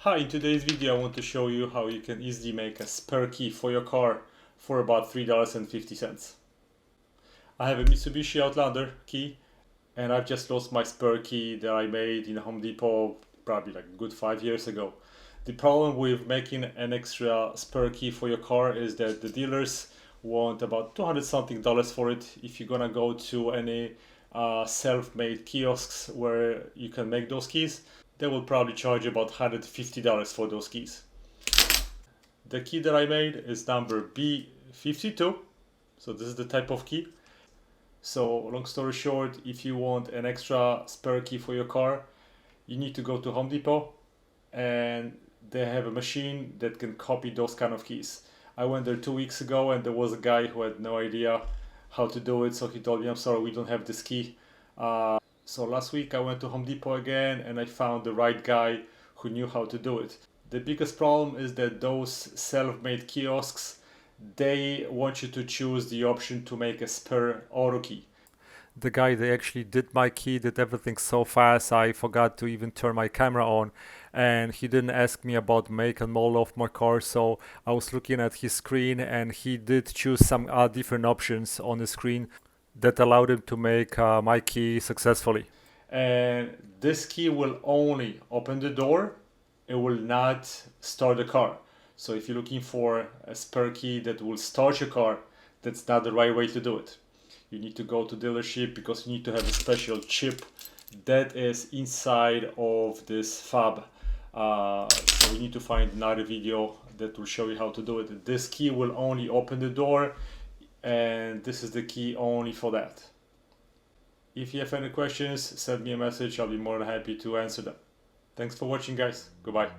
Hi, in today's video I want to show you how you can easily make a spare key for your car for about $3.50. I have a Mitsubishi Outlander key and I've just lost my spare key that I made in Home Depot probably like a good 5 years ago. The problem with making an extra spare key for your car is that the dealers want about 200 something dollars for it. If you're gonna go to any self-made kiosks where you can make those keys, they will probably charge you about $150 for those keys. The key that I made is number B52, so this is the type of key. So long story short, if you want an extra spare key for your car, you need to go to Home Depot and they have a machine that can copy those kind of keys. I went there 2 weeks ago and there was a guy who had no idea how to do it, so he told me, I'm sorry, we don't have this key. So last week I went to Home Depot again and I found the right guy who knew how to do it. The biggest problem is that those self-made kiosks, they want you to choose the option to make a spare auto key. The guy that actually did my key did everything so fast I forgot to even turn my camera on, and he didn't ask me about make and model of my car, so I was looking at his screen and he did choose some different options on the screen that allowed him to make my key successfully. And this key will only open the door, it will not start the car. So if you're looking for a spare key that will start your car, that's not the right way to do it. You need to go to dealership because you need to have a special chip that is inside of this fob. So we need to find another video that will show you how to do it. This key will only open the door and this is the key only for that. If you have any questions, send me a message. I'll be more than happy to answer them. Thanks for watching, guys. Goodbye.